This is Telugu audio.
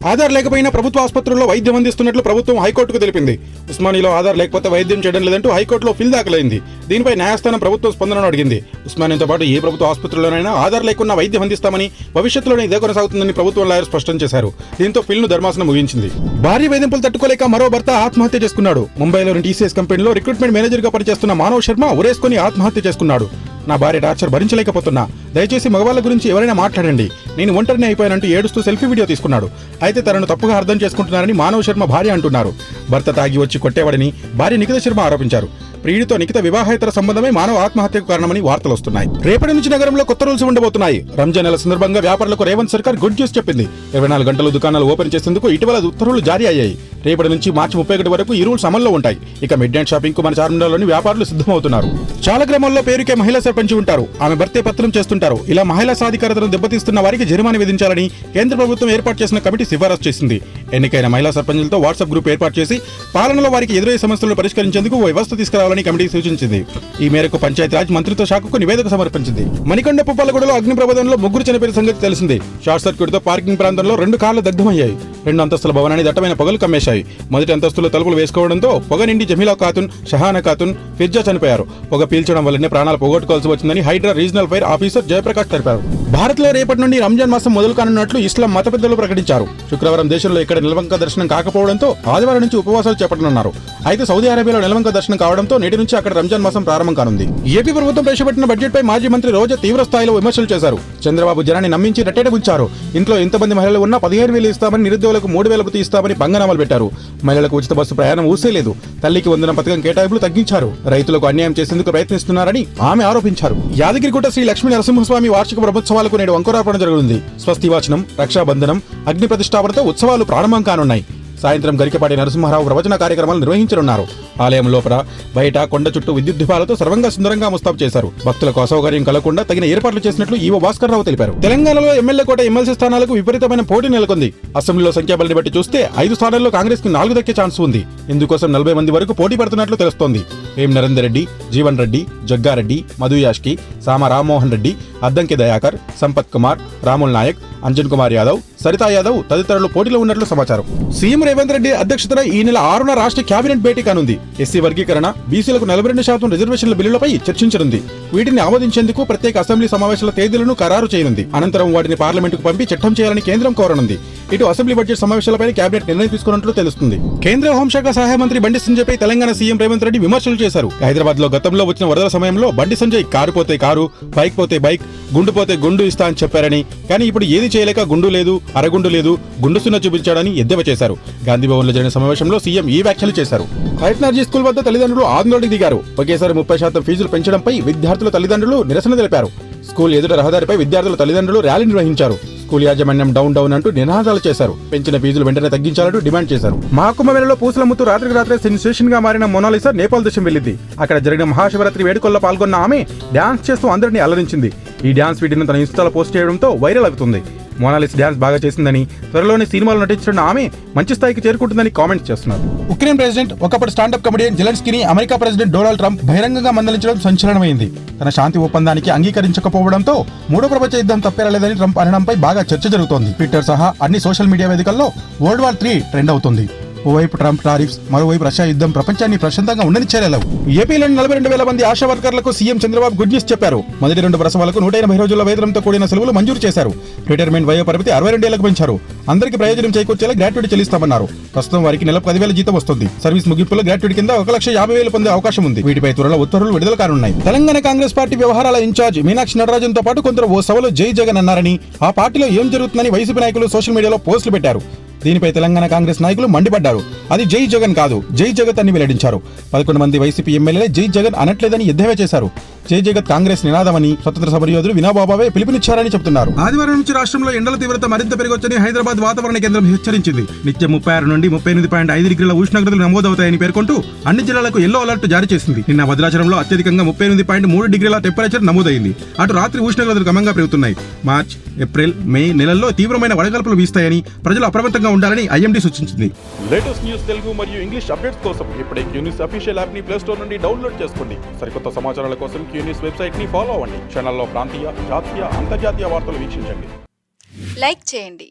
ఆధార్ లేకపోయినా ప్రభుత్వ ఆసుపత్రుల్లో వైద్యం అందిస్తున్నట్లు ప్రభుత్వం హైకోర్టుకు తెలిపింది. ఉస్మానియాలో ఆధార్ లేకపోతే వైద్యం చేయడం లేదంటూ హైకోర్టులో పిల్ దాఖలైంది. దీనిపై న్యాయస్థానం ప్రభుత్వం స్పందనను అడిగింది. ఉస్మానియాతో పాటు ఏ ప్రభుత్వ ఆసుపత్రుల్లోనైనా ఆధార్ లేకుండా వైద్యం అందిస్తామని, భవిష్యత్తులోనే ఇదే కొనసాగుతుందని ప్రభుత్వం లాయర్ స్పష్టం చేశారు. దీంతో పిల్ను ధర్మాసనం ముగించింది. భారీ వేధింపులు తట్టుకోలేక మరో భర్త ఆత్మహత్య చేసుకున్నాడు. ముంబైలోని టీసీఎస్ కంపెనీలో రిక్రూట్మెంట్ మేనేజర్ గా పనిచేస్తున్న మానవ్ శర్మ ఉరేసుకుని ఆత్మహత్య చేసుకున్నాడు. నా భార్య టార్చర్ భరించలేకపోతున్నా, దయచేసి మగవాళ్ళ గురించి ఎవరైనా మాట్లాడండి, నేను ఒంటరిని అయిపోయానంటూ ఏడుస్తూ సెల్ఫీ వీడియో తీసుకున్నాడు. అయితే తనను తప్పుగా అర్థం చేసుకుంటున్నారని మానవ్ శర్మ భార్య అంటున్నారు. భర్త తాగి వచ్చి కొట్టేవాడని భార్య నిఖిత శర్మ ఆరోపించారు. ప్రియుడితో నిఖిత వివాహేతర సంబంధమే మానవ ఆత్మహత్యకు కారణమని వార్తలు వస్తున్నాయి. రేపటి నుంచి నగరంలో కొత్త రూల్స్ ఉండబోతున్నాయి. రంజాన్ నెల సందర్భంగా వ్యాపారులకు రేవంత్ సర్కార్ గుడ్ న్యూస్ చెప్పింది. 24 గంటలు దుకాణాలు ఓపెన్ చేసేందుకు ఇటీవల ఉత్తర్వులు జారీ అయ్యాయి. రేపటి నుంచి మార్చి 31 వరకు ఈ రూల్స్ అమల్లో ఉంటాయి. ఇక మిడ్ నైట్ షాపింగ్ కు మన చార్మినార్లోని వ్యాపారులు సిద్ధమవుతున్నారు. చాలా గ్రామాల్లో పేరుకే మహిళా సర్పంచ్ ఉంటారు. ఆమె భర్తే పత్రం చేస్తుంటారు. ఇలా మహిళా సాధికారతను దెబ్బతీస్తున్న వారికి జరిమానా విధించాలని కేంద్ర ప్రభుత్వం ఏర్పాటు చేసిన కమిటీ సిఫారసు చేసింది. ఎన్నికైన మహిళా సర్పంచులతో వాట్సాప్ గ్రూప్ ఏర్పాటు చేసి పాలనలో వారికి ఎదురయ్యే సమస్యలను పరిష్కరించేందుకు ఓ వ్యవస్థ తీసుకురావాలని కమిటీ సూచించింది. ఈ మేరకు పంచాయతీరాజ్ మంత్రిత్వ శాఖకు నివేదిక సమర్పించింది. మణికొండ పుప్పలగూడలో అగ్ని ప్రమాదంలో 3 చనిపోయిన సంగతి తెలిసింది. షార్ట్ సర్క్యూట్ తో పార్కింగ్ ప్రాంతంలో 2 కార్లు దగ్ధమయ్యాయి. 2 అంతస్తుల భవనాన్ని దట్టమైన పొగలు కమ్మేశాయి. మొదటి అంతస్తులో తలుపులు వేసుకోవడంతో పొగ నిండి జమీలా ఖాతున్, షహానా ఖాతున్, ఫిర్జా చనిపోయారు. పొగ పీల్చడం వల్లనే ప్రాణాలు పోగొట్టుకోవాల్సి వచ్చిందని Hydraa regional fire officer Jayaprakash తెలిపారు. భారత్ లో రేపటి నుండి రంజాన్ మాసం మొదలు కానున్నట్లు ఇస్లాం మత పెద్దలు ప్రకటించారు. శుక్రవారం దేశంలో ఇక్కడ నిలవంక దర్శనం కాకపోవడంతో ఆదివారం నుంచి ఉపవాసాలు చేపట్టనున్నారు. అయితే సౌదీ అరేబియాలో నిలవంక దర్శనం కావడంతో నేటి నుంచి అక్కడ రంజాన్ మాసం ప్రారంభం కానుంది. ఏపీ ప్రభుత్వం ప్రవేశపెట్టిన బడ్జెట్ పై మాజీ మంత్రి రోజా తీవ్ర స్థాయిలో విమర్శలు చేశారు. చంద్రబాబు జనాన్ని నమ్మించి రెట్టేట గుంచారు. ఇంట్లో ఎంతమంది మహిళలు ఉన్నా 15,000 ఇస్తామని, నిరుద్యోగులకు 3,000 ఇస్తామని పంగనామాలు పెట్టారు. మహిళలకు ఉచిత బస్సు ప్రయాణం ఊసేలేదు. తల్లికి వందనం పథకం కేటాయింపులు తగ్గించారు. రైతులకు అన్యాయం చేసేందుకు ప్రయత్నిస్తున్నారని ఆమె ఆరోపించారు. యాదగిరిగుట్ట శ్రీ లక్ష్మీ నరసింహస్వామి వార్షిక బ్రహ్మోత్సవాలకు నేడు అంకురార్పణ జరగనుంది. స్వస్తివాచనం, రక్షాబంధనం, అగ్ని ప్రతిష్టాపనతో ఉత్సవాలు ప్రారంభం కానున్నాయి. సాయంత్రం గరికపాటి నరసింహారావు ప్రవచన కార్యక్రమాలు నిర్వహించనున్నారు. ఆలయం లోపల, బయట, కొండ చుట్టూ విద్యుత్ దీపాలతో సర్వంగా సుందరంగా ముస్తాబు చేశారు. భక్తులకు అసౌకర్యం కలగకుండా తగిన ఏర్పాట్లు చేసినట్లు ఈవో భాస్కర్ రావు తెలిపారు. తెలంగాణలో ఎమ్మెల్యే కోట, ఎమ్మెల్సీ స్థానాలకు విపరీతమైన పోటీ నెలకొంది. అసెంబ్లీలో సంఖ్యాబలాన్ని బట్టి చూస్తే 5 స్థానాల్లో కాంగ్రెస్ కి 4 దక్కే ఛాన్స్ ఉంది. ఇందుకోసం 40 మంది వరకు పోటీ పడుతున్నట్లు తెలుస్తోంది. వేం నరేందర్ రెడ్డి, జీవన్ రెడ్డి, జగ్గారెడ్డి, మధు యాష్కి, సామ రామ్మోహన్ రెడ్డి, అద్దంకి దయాకర్, సంపత్ కుమార్, రాముల్ నాయక్, అంజన్ కుమార్ యాదవ్, సరితా యాదవ్ తదితరులు పోటీలో ఉన్నట్లు సమాచారం. సీఎం రేవంత్ రెడ్డి అధ్యక్షతన ఈ నెల 6న రాష్ట్ర కేబినెట్ భేటీ కానుంది. ఎస్సీ వర్గీకరణ, బీసీలకు 42% రిజర్వేషన్ల బిల్లులపై చర్చించనుంది. వీటిని ఆమోదించేందుకు ప్రత్యేక అసెంబ్లీ సమావేశాల తేదీలను ఖరారు చేయనుంది. అనంతరం వాటిని పార్లమెంటుకు పంపి చట్టం చేయాలని కేంద్రం కోరనుంది. ఇటు అసెంబ్లీ బడ్జెట్ సమావేశాలపై కేబినెట్ నిర్ణయం తీసుకున్నట్లు తెలుస్తుంది. కేంద్ర హోంశాఖ సహాయ మంత్రి బండి సంజయ్ పై తెలంగాణ సీఎం రేవంత్ రెడ్డి విమర్శలు చేశారు. హైదరాబాద్ లో గతంలో వచ్చిన వరదల సమయంలో బండి సంజయ్ కారు పోతే కారు, బైక్ పోతే బైక్, గుండు పోతే గుండు ఇస్తా అని చెప్పారని, కానీ ఇప్పుడు ఏది చేయలేక గుండు లేదు, అరగుండు లేదు, గుండు సున్నా చూపించాడని ఎద్దేవా చేశారు. గాంధీ భవన్ లో జరిగిన సమావేశంలో సీఎం ఈ వ్యాఖ్యలు చేశారు. హైట్నర్జీ స్కూల్ వద్ద తల్లిదండ్రులు ఆందోళనకు దిగారు. ఒకేసారి 30% ఫీజులు పెంచడంపై విద్యార్థుల తల్లిదండ్రులు నిరసన తెలిపారు. స్కూల్ ఎదుట రహదారిపై విద్యార్థుల తల్లిదండ్రులు ర్యాలీ నిర్వహించారు. స్కూల్ యాజమాన్యం డౌన్ డౌన్ అంటూ నినాదాలు చేశారు. పెంచిన ఫీజులు వెంటనే తగ్గించాలంటూ డిమాండ్ చేశారు. మహాకుంభమేళలో పూసలముత్తు రాత్రికి రాత్రే సెన్సేషన్ గా మారిన మోనాలిసా నేపాల్ దేశం వెళ్లింది. అక్కడ జరిగిన మహాశివరాత్రి వేడుకల్లో పాల్గొన్న ఆమె డాన్స్ చేస్తూ అందరినీ అలరించింది. ఈ డాన్స్ వీడియోను తన ఇన్స్టాలో పోస్ట్ చేయడంతో వైరల్ అవుతుంది. మోనాలిసా డాన్స్ బాగా చేసిందని, త్వరలోనే సినిమాలో నటించిన ఆమె మంచి స్థాయికి చేరుకుంటుందని కామెంట్స్ చేస్తున్నారు. ఉక్రెయిన్ ప్రెసిడెంట్, ఒకప్పటి స్టాండప్ కమెడియన్ జెలెన్స్కీని అమెరికా ప్రెసిడెంట్ డొనాల్డ్ ట్రంప్ బహిరంగంగా మందలించడం సంచలనమైంది. తన శాంతి ఒప్పందానికి అంగీకరించకపోవడంతో 3వ ప్రపంచ యుద్ధం తప్పేరలేదని ట్రంప్ అనడంపై బాగా చర్చ జరుగుతోంది. ట్విట్టర్ సహా అన్ని సోషల్ మీడియా వేదికల్లో వరల్డ్ వార్ 3 ట్రెండ్ అవుతుంది. ఓవైపు ట్రంప్ టారిఫ్స్, మరోవైపు రష్యా యుద్ధం ప్రపంచాన్ని ప్రశాంతంగా ఉండనిచ్చేలేవు. ఏపీలోని 42,000 మంది ఆశా వర్కర్లకు సీఎం చంద్రబాబు గుడ్ న్యూస్ చెప్పారు. మొదటి 2 ప్రసవాలకు 180 రోజుల వేతనంతో కూడిన సెలవులు మంజూరు చేశారు. రిటైర్మెంట్ వయో పరిమితి 62 ఏళ్లకు పెంచారు. అందరికీ ప్రయోజనం చేకూర్చేలా గ్రాట్యుటీ చెల్లిస్తామన్నారు. ప్రస్తుతం వారికి నెలకు 10,000 జీతం వస్తుంది. సర్వీస్ ముగింపులో గ్రాట్యుటీ కింద 1,50,000 పొందే అవకాశం ఉంది. వీటిపై త్వరలో ఉత్తర్వులు విడుదల కానున్నాయి. తెలంగాణ కాంగ్రెస్ పార్టీ వ్యవహారాల ఇన్ఛార్జ్ మీనాక్షి నటరాజన్ తో పాటు కొందరు ఓ సభలో జై జగన్ అన్నారని, ఆ పార్టీలో ఏం జరుగుతుందని వైసీపీ నాయకులు సోషల్ మీడియాలో పోస్టులు పెట్టారు. దీనిపై తెలంగాణ కాంగ్రెస్ నాయకులు మండిపడ్డారు. అది జై జగన్ కాదు, జై జగత్ అని వెల్లడించారు. 11 మంది వైసీపీ ఎమ్మెల్యేలే జై జగన్ అనట్లేదని ఎద్దేవా చేశారు. జై జగత్ కాంగ్రెస్ నినాదమని స్వతంత్ర సమరయోధులు వినోబాబావే పిలుపునిచ్చారని చెబుతున్నారు. ఆదివారం నుంచి రాష్ట్రంలో ఎండల తీవ్రత మరింత పెరగొచ్చని హైదరాబాద్ వాతావరణ కేంద్రం హెచ్చరించింది. నిత్యం 36 నుండి 38.5 డిగ్రీల ఉష్ణోగ్రతలు నమోదవుతాయని పేర్కొంటూ అన్ని జిల్లాలకు ఎల్లో అలర్ట్ జారీ చేసింది. నిన్న భద్రాచలంలో అత్యధికంగా 38.3 డిగ్రీల టెంపరేచర్ నమోదైంది. అటు రాత్రి ఉష్ణోగ్రతలు క్రమంగా పెరుగుతున్నాయి. మార్చ్, ఏప్రిల్, మే నెలల్లో తీవ్రమైన వడగాల్పులు వీస్తాయని ప్రజలు అప్రమత్తంగా ఉండాలని ఐఎండీ సూచించింది. లేటెస్ట్ న్యూస్ తెలుగు మరియు ఇంగ్లీష్ అప్డేట్స్ కోసం ఇప్పుడే క్యూన్యూస్ అఫీషియల్ యాప్ ని ప్లే స్టోర్ నుండి డౌన్లోడ్ చేసుకోండి. సరికొత్త సమాచారాల కోసం క్యూన్యూస్ వెబ్సైట్ ని ఫాలో అవ్వండి. ఛానల్లో ప్రాంతీయ, జాతీయ, అంతర్జాతీయ వార్తలు వీక్షించండి. లైక్ చేయండి.